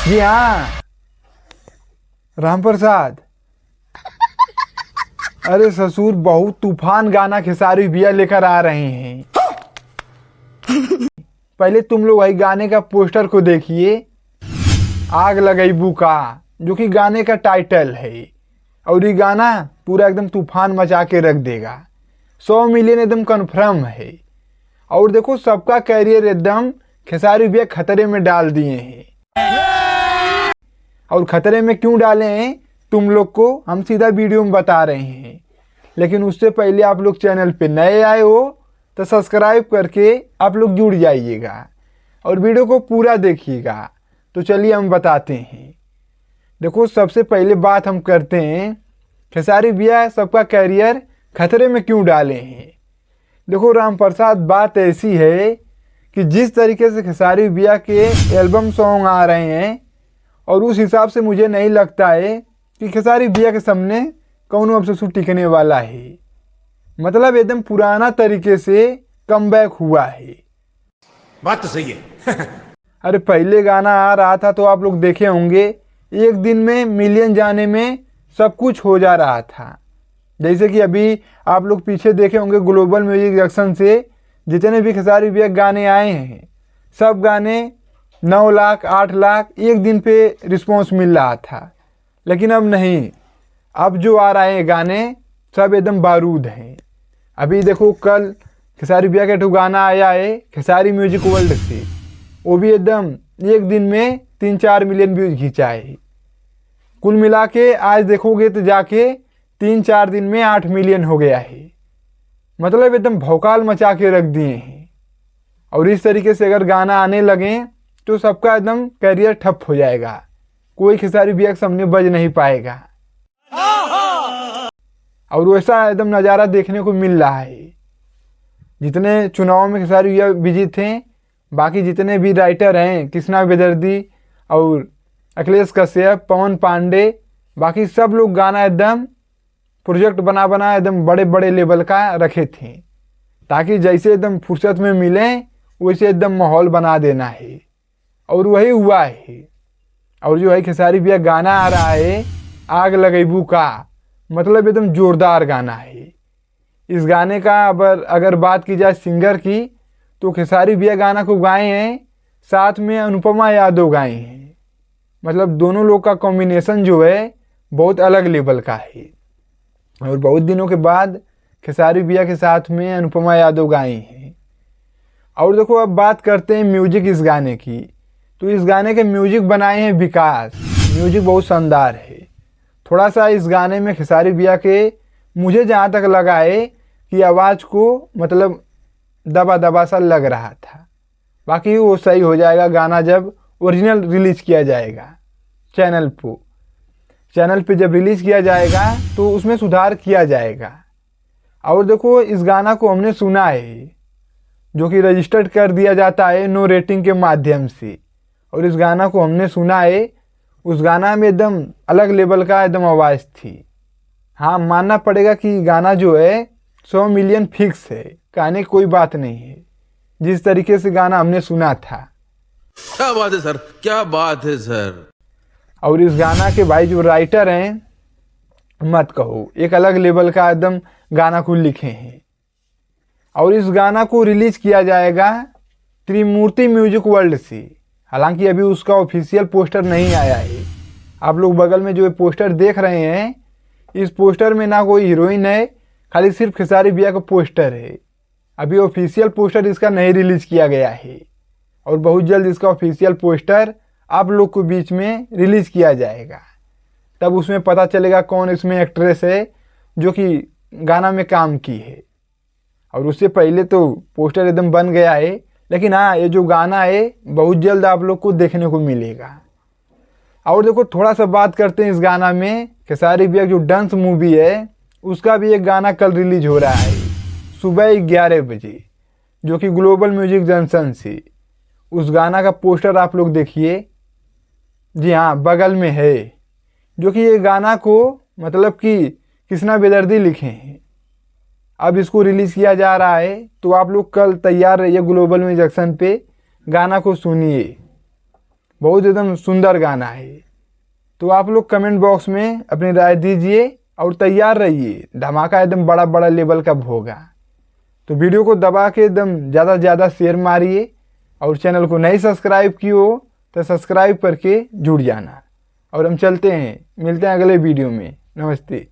जी हाँ, राम प्रसाद। अरे ससुर, बहुत तूफान गाना खेसारी भैया लेकर आ रहे हैं। पहले तुम लोग वही गाने का पोस्टर को देखिए, आग लगैबू का, जो कि गाने का टाइटल है। और ये गाना पूरा एकदम तूफान मचा के रख देगा। 100 मिलियन एकदम कन्फर्म है। और देखो, सबका कैरियर एकदम खेसारी भैया खतरे में डाल दिए हैं। और खतरे में क्यों डाले हैं तुम लोग को हम सीधा वीडियो में बता रहे हैं। लेकिन उससे पहले आप लोग चैनल पे नए आए हो तो सब्सक्राइब करके आप लोग जुड़ जाइएगा और वीडियो को पूरा देखिएगा। तो चलिए हम बताते हैं। देखो, सबसे पहले बात हम करते हैं खेसारी भैया सबका कैरियर खतरे में क्यों डाले हैं। देखो राम प्रसाद, बात ऐसी है कि जिस तरीके से खेसारी भैया के एल्बम सॉन्ग आ रहे हैं, और उस हिसाब से मुझे नहीं लगता है कि खेसारी भैया के सामने कौन अब से टिकने वाला है। मतलब एकदम पुराना तरीके से कमबैक हुआ है। बात तो सही है। अरे पहले गाना आ रहा था तो आप लोग देखे होंगे, एक दिन में मिलियन जाने में सब कुछ हो जा रहा था। जैसे कि अभी आप लोग पीछे देखे होंगे, ग्लोबल म्यूजिक जंक्शन से जितने भी खेसारी भैया गाने आए हैं, सब गाने 9 लाख 8 लाख एक दिन पे रिस्पॉन्स मिल रहा था। लेकिन अब नहीं, अब जो आ रहे हैं गाने सब एकदम बारूद हैं। अभी देखो, कल खेसारी भैया का गाना आया है खेसारी म्यूजिक वर्ल्ड से, वो भी एकदम एक दिन में 3-4 मिलियन व्यूज खींचा है। कुल मिला के आज देखोगे तो जाके 3-4 दिन में 8 मिलियन हो गया है। मतलब एकदम भौकाल मचा के रख दिए हैं। और इस तरीके से अगर गाना आने लगे तो सबका एकदम कैरियर ठप हो जाएगा। कोई खेसारी भैया के सामने बज नहीं पाएगा। और वैसा एकदम नज़ारा देखने को मिल रहा है। जितने चुनाव में खेसारी भैया बिजी थे, बाकी जितने भी राइटर हैं, कृष्णा बेदर्दी और अखिलेश कश्यप, पवन पांडे, बाकी सब लोग गाना एकदम प्रोजेक्ट बना बना एकदम बड़े बड़े लेवल का रखे थे, ताकि जैसे एकदम फुर्सत में मिले वैसे एकदम माहौल बना देना है। और वही हुआ है। और जो है खेसारी भैया गाना आ रहा है आग लगैबू का, मतलब एकदम जोरदार गाना है। इस गाने का अगर बात की जाए सिंगर की, तो खेसारी भैया गाना को गाए हैं, साथ में अनुपमा यादव गाए हैं। मतलब दोनों लोग का कॉम्बिनेशन जो है बहुत अलग लेवल का है। और बहुत दिनों के बाद खेसारी भैया के साथ में अनुपमा यादव गाए हैं। और देखो, अब बात करते हैं म्यूजिक इस गाने की। तो इस गाने के म्यूजिक बनाए हैं विकास। म्यूजिक बहुत शानदार है। थोड़ा सा इस गाने में खेसारी भैया के, मुझे जहाँ तक लगा है कि आवाज़ को मतलब दबा दबा सा लग रहा था। बाकी वो सही हो जाएगा गाना जब ओरिजिनल रिलीज़ किया जाएगा चैनल पे जब रिलीज़ किया जाएगा तो उसमें सुधार किया जाएगा। और देखो, इस गाना को हमने सुना है, जो कि रजिस्टर्ड कर दिया जाता है नो रेटिंग के माध्यम से। और इस गाना को हमने सुना है, उस गाना में एकदम अलग लेवल का एकदम आवाज़ थी। हाँ, मानना पड़ेगा कि गाना जो है 100 मिलियन फिक्स है, कहने की कोई बात नहीं है। जिस तरीके से गाना हमने सुना था, क्या बात है सर, क्या बात है सर। और इस गाना के भाई जो राइटर हैं, मत कहो, एक अलग लेवल का एकदम गाना को लिखे हैं। और इस गाना को रिलीज़ किया जाएगा त्रिमूर्ति म्यूजिक वर्ल्ड से। हालांकि अभी उसका ऑफिशियल पोस्टर नहीं आया है। आप लोग बगल में जो पोस्टर देख रहे हैं, इस पोस्टर में ना कोई हीरोइन है, खाली सिर्फ खेसारी भैया का पोस्टर है। अभी ऑफिशियल पोस्टर इसका नहीं रिलीज़ किया गया है। और बहुत जल्द इसका ऑफिशियल पोस्टर आप लोग के बीच में रिलीज़ किया जाएगा। तब उसमें पता चलेगा कौन इसमें एक्ट्रेस है जो कि गाना में काम की है। और उससे पहले तो पोस्टर एकदम बन गया है। लेकिन हाँ, ये जो गाना है बहुत जल्द आप लोग को देखने को मिलेगा। और देखो, थोड़ा सा बात करते हैं इस गाना में खेसारी भैया जो डांस मूवी है, उसका भी एक गाना कल रिलीज हो रहा है सुबह 11 बजे, जो कि ग्लोबल म्यूजिक जंक्शन से। उस गाना का पोस्टर आप लोग देखिए, जी हाँ, बगल में है। जो कि ये गाना को मतलब कि कृष्णा बेदर्दी लिखे हैं। अब इसको रिलीज़ किया जा रहा है, तो आप लोग कल तैयार रहिए ग्लोबल म्यूजिक जंक्शन पे, गाना को सुनिए। बहुत एकदम सुंदर गाना है। तो आप लोग कमेंट बॉक्स में अपनी राय दीजिए और तैयार रहिए, धमाका एकदम बड़ा बड़ा लेवल का होगा। तो वीडियो को दबा के एकदम ज़्यादा से ज़्यादा शेयर मारिए और चैनल को नहीं सब्सक्राइब किए हो तो सब्सक्राइब करके जुड़ जाना। और हम चलते हैं, मिलते हैं अगले वीडियो में। नमस्ते।